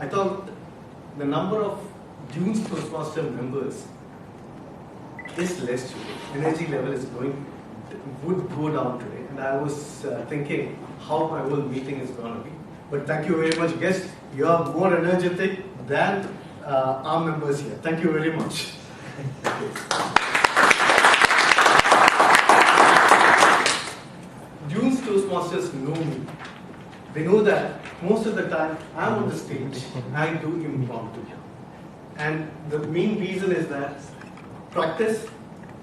I thought the number of Dunes Toastmaster members is less today. Energy level would go down today. And I was thinking how my whole meeting is going to be. But thank you very much, guests. You are more energetic than our members here. Thank you very much. Dunes Toastmasters know me. They know that most of the time I'm on the stage, I do impromptu. And the main reason is that practice,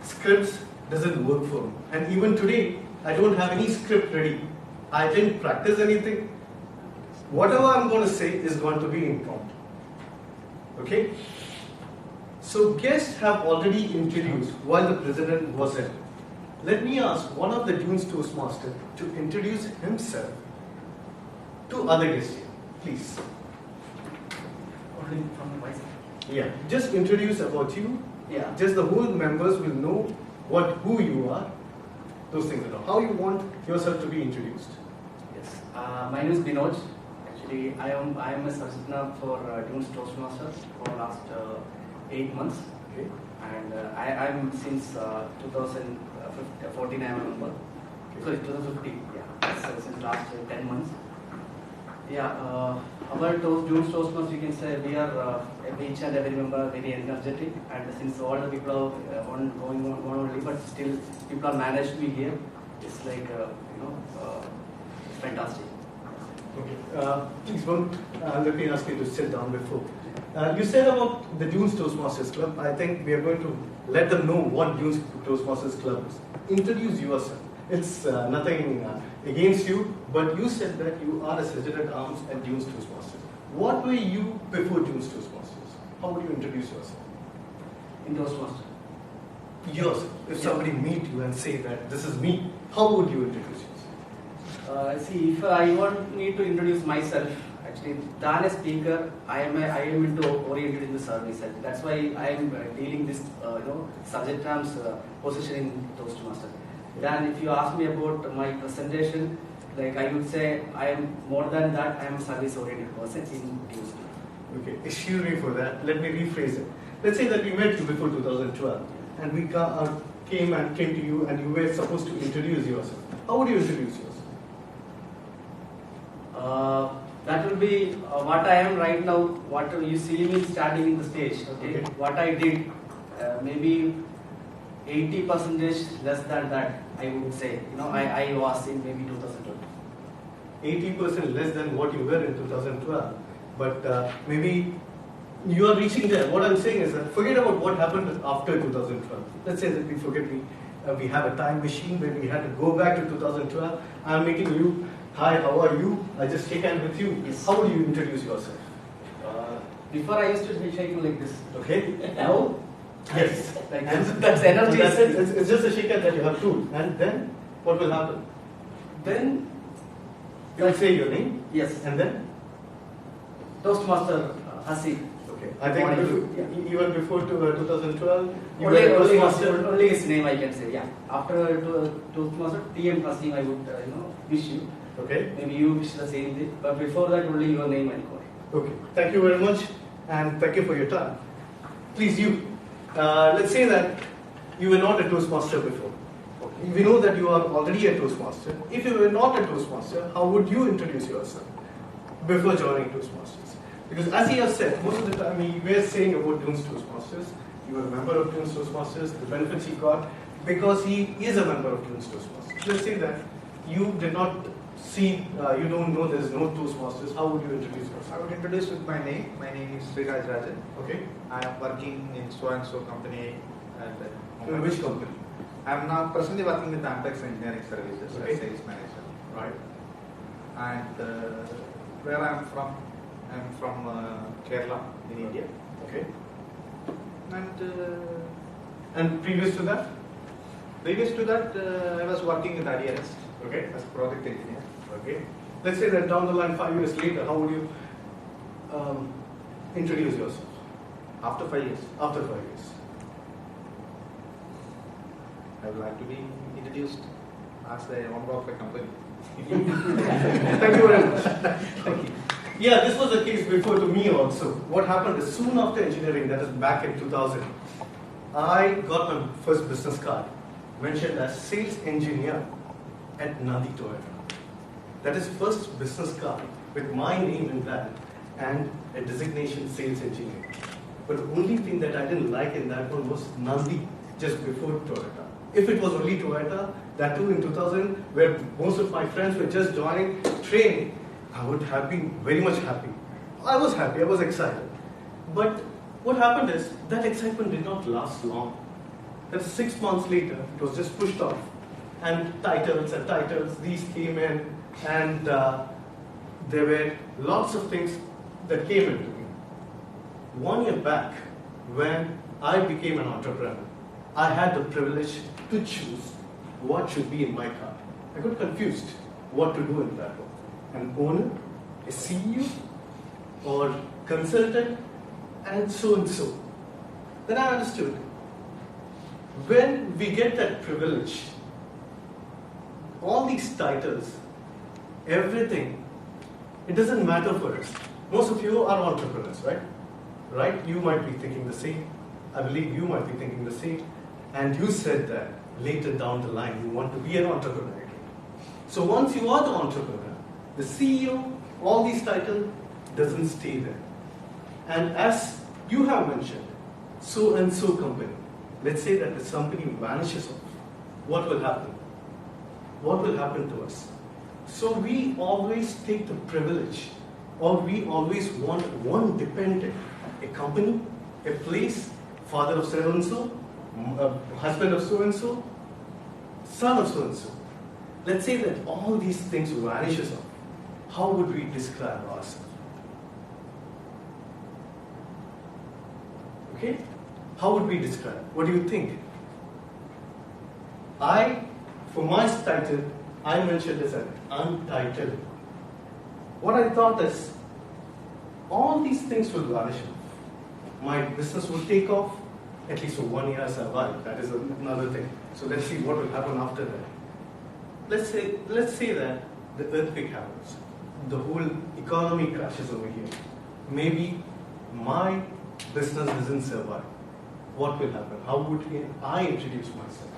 scripts doesn't work for me. And even today, I don't have any script ready. I didn't practice anything. Whatever I'm going to say is going to be impromptu. Okay? So guests have already introduced while the president was in. Let me ask one of the Dunes Toastmasters to introduce himself to other guests here. Please. Only from my side. Yeah. Just introduce about you. Yeah. Just the whole members will know who you are. Those things and all. How you want yourself to be introduced. Yes. My name is Binoj. Actually, I am a subscriber for Dunes Toastmasters for last 8 months. Okay. And I am since 2014 I am a member. Okay. Sorry, 2015. Yeah. So since last 10 months. Yeah. Our Dunes Toastmasters, you can say we are each and every member very energetic, and since all the people are going on only, but still people are managed to be here. It's like it's fantastic. Okay. Please don't let me ask you to sit down before. You said about the Dunes Toastmasters Club. I think we are going to let them know what Dunes Toastmasters Club is. Introduce yourself. It's nothing against you, but you said that you are a Sergeant at Arms at Dunes Toastmasters. What were you before Dunes Toastmasters? How would you introduce yourself? In Toastmasters. Yourself. If somebody meet you and say that this is me, how would you introduce yourself? See, if I want me to introduce myself, actually, than a speaker, I am into oriented in the service. That's why I am dealing this, Sergeant at Arms position in Toastmasters. Then if you ask me about my presentation, like I would say I am more than that, I am a service-oriented person in Dunes. Okay, excuse me for that. Let me rephrase it. Let's say that we met you before 2012 and we came to you and you were supposed to introduce yourself. How would you introduce yourself? That will be what I am right now, what you see me standing in the stage. Okay. What I did, maybe 80% less than that, I would say. I was in maybe 2012. 80% less than what you were in 2012. But maybe you are reaching there. What I'm saying is that forget about what happened after 2012. Let's say that we forget we have a time machine where we had to go back to 2012. I'm meeting you. Hi, how are you? I just shake hands with you. Yes. How would you introduce yourself? Before I used to be shaking like this. Okay. Now? Yes. Like that's energy. It's just a shake hand that you have to. And then what will happen? Then you will say your name. Yes. And then? Toastmaster Haseem. Okay. I think even before 2012, you only his name I can say. Yeah. After Toastmaster TM Haseem, I would wish you. Okay. Maybe you wish the same thing. But before that, only your name I call. Okay. Thank you very much, and thank you for your time. Please, you. Let's say that you were not a Toastmaster before. Okay. We know that you are already a Toastmaster. If you were not a Toastmaster, how would you introduce yourself before joining Toastmasters? Because as he has said, most of the time we were saying about Dunes Toastmasters. You were a member of Dunes Toastmasters, the benefits he got because he is a member of Dunes Toastmasters. Let's say that you did not see, you don't know there's no Toastmasters. How would you introduce yourself? I would introduce with my name. My name is Sriraj Rajan. Okay. I am working in so and so company. In which company? I am now presently working with Ampex Engineering Services as sales manager. Right. And where I am from? I am from Kerala in India. Okay. And previous to that? Previous to that, I was working with IDRS. Okay. As project engineer. Okay. Let's say that down the line, 5 years later, how would you introduce yourself? After 5 years. After 5 years. I would like to be introduced as the owner of a company. Thank you very much. Thank you. Yeah, this was the case before to me also. What happened is soon after engineering, that is back in 2000, I got my first business card mentioned as sales engineer at Nandi Toyota. That is first business card with my name in that and a designation sales engineer. But the only thing that I didn't like in that one was Nandi just before Toyota. If it was only Toyota, that too in 2000, where most of my friends were just joining training, I would have been very much happy. I was happy, I was excited. But what happened is, that excitement did not last long. That 6 months later, it was just pushed off. And titles, these came in, and there were lots of things that came into me. 1 year back, when I became an entrepreneur, I had the privilege to choose what should be in my card. I got confused what to do in that one. An owner, a CEO, or consultant, and so and so. Then I understood. When we get that privilege, all these titles, everything, it doesn't matter for us. Most of you are entrepreneurs, right? Right? You might be thinking the same. I believe you might be thinking the same. And you said that later down the line, you want to be an entrepreneur again. So once you are the entrepreneur, the CEO, all these titles doesn't stay there. And as you have mentioned, so and so company, let's say that this company vanishes off, what will happen? What will happen to us? So we always take the privilege, or we always want one dependent, a company, a place, father of so and so, husband of so and so, son of so and so. Let's say that all these things vanishes off. How would we describe ourselves? Okay? How would we describe? What do you think? For my title, I mentioned as an untitled. What I thought is, all these things will vanish off. My business will take off, at least for 1 year I survive. That is another thing. So let's see what will happen after that. Let's say that the earthquake happens. The whole economy crashes over here. Maybe my business doesn't survive. What will happen? How would I introduce myself?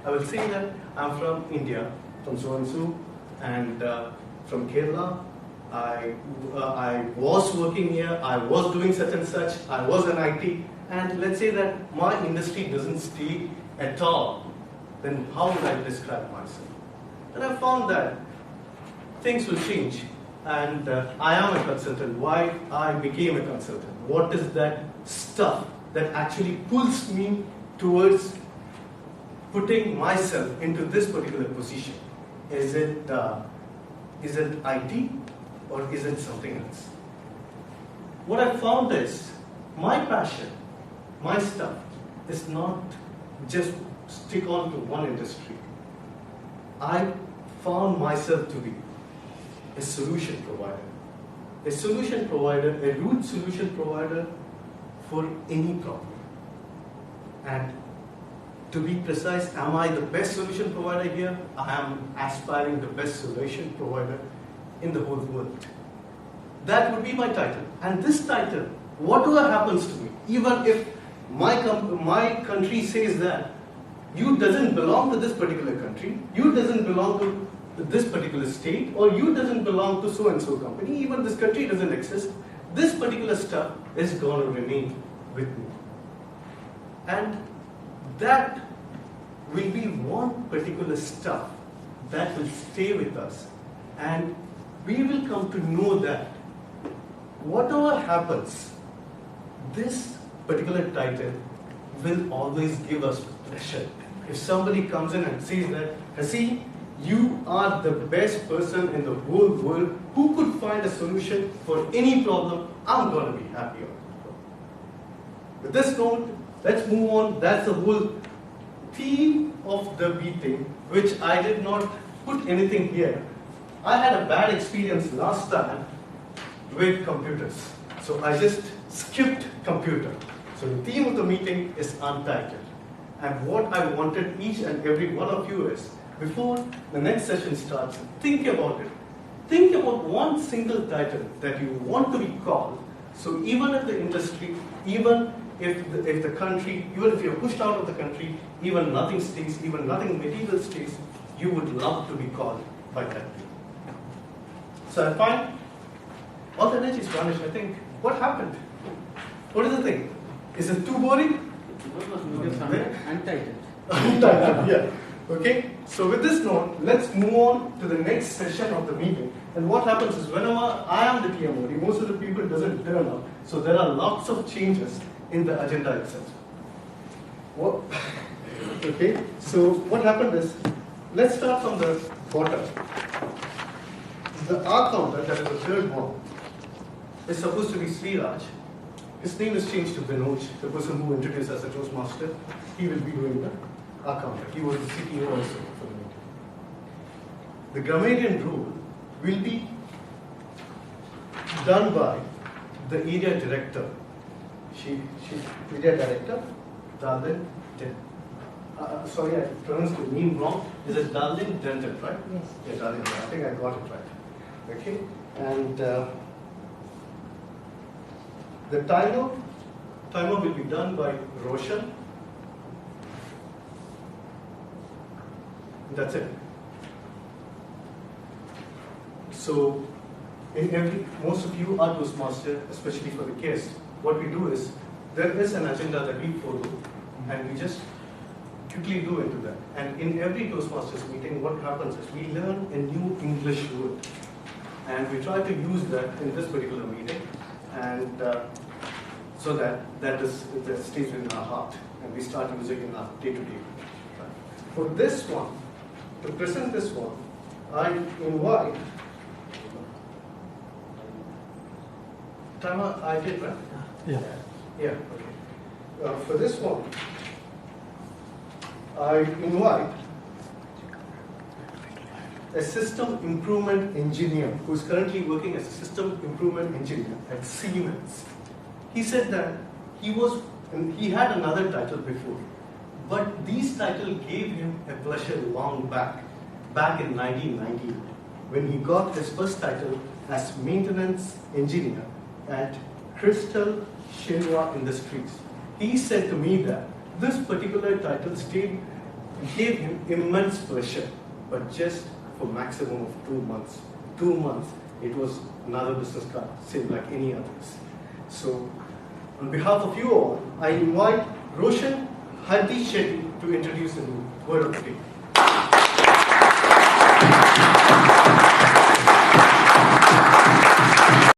I will say that I'm from India, from so and so, and from Kerala. I was working here, I was doing such and such, I was an IT, and let's say that my industry doesn't stay at all, then how would I describe myself? And I found that things will change, and I am a consultant. Why I became a consultant? What is that stuff that actually pulls me towards putting myself into this particular position? Is it IT? Or is it something else? What I found is, my passion, my stuff, is not just stick on to one industry. I found myself to be a solution provider. A solution provider, a root solution provider for any problem. And to be precise, am I the best solution provider here? I am aspiring the best solution provider in the whole world. That would be my title. And this title, whatever happens to me, even if my country says that you doesn't belong to this particular country, you doesn't belong to this particular state, or you doesn't belong to so and so company, even this country doesn't exist, this particular stuff is going to remain with me. And that will be one particular stuff that will stay with us. And we will come to know that whatever happens, this particular title will always give us pleasure. If somebody comes in and says that, Haseem, you are the best person in the whole world who could find a solution for any problem, I'm going to be happy on it. With this note, let's move on. That's the whole theme of the meeting, which I did not put anything here. I had a bad experience last time with computers. So I just skipped computer. So the theme of the meeting is untitled. And what I wanted each and every one of you is, before the next session starts, think about it. think about one single title that you want to be called. So even if the industry, even if the country, even if you're pushed out of the country, even nothing stays, even nothing material stays, you would love to be called by that name. So I find all the energy is vanished. I think, what happened? What is the thing? Is it too boring? Untitled. Untitled, yeah. Okay, so with this note, let's move on to the next session of the meeting. And what happens is, whenever I am the TMOD, most of the people doesn't turn up. So there are lots of changes in the agenda itself. What? Okay, so what happened is, let's start from the bottom. The R counter, that is the third one, is supposed to be Sriraj. His name is changed to Vinoj, the person who introduced as a Toastmaster. He will be doing the R counter. He was the CTO also for the meeting. The grammarian rule will be done by the area director. She's area director, Darlin Den. Sorry, I pronounced the name wrong. Is it Darlin Denton, right? Yes. Yeah, Darlin. I think I got it right. Okay, and the timer will be done by Roshan. That's it. So, most of you are Toastmaster, especially for the guests. What we do is, there is an agenda that we follow, and we just quickly do into that. And in every Toastmasters meeting, what happens is we learn a new English word, and we try to use that in this particular meeting, and so that that stays in our heart, and we start using in our day-to-day. For this one, to present this one, I invite Tama, I did, right? Yeah. Yeah, okay. For this one, I invite a system improvement engineer who is currently working as a system improvement engineer at Siemens. He said that he had another title before, but these titles gave him a pleasure long back in 1990, when he got his first title as maintenance engineer at Crystal Shinra Industries. He said to me that this particular title gave him immense pleasure, but just for maximum of 2 months. 2 months, it was another business card, same like any others. So, on behalf of you all, I invite Roshan Hardi Shetty to introduce the word of the day.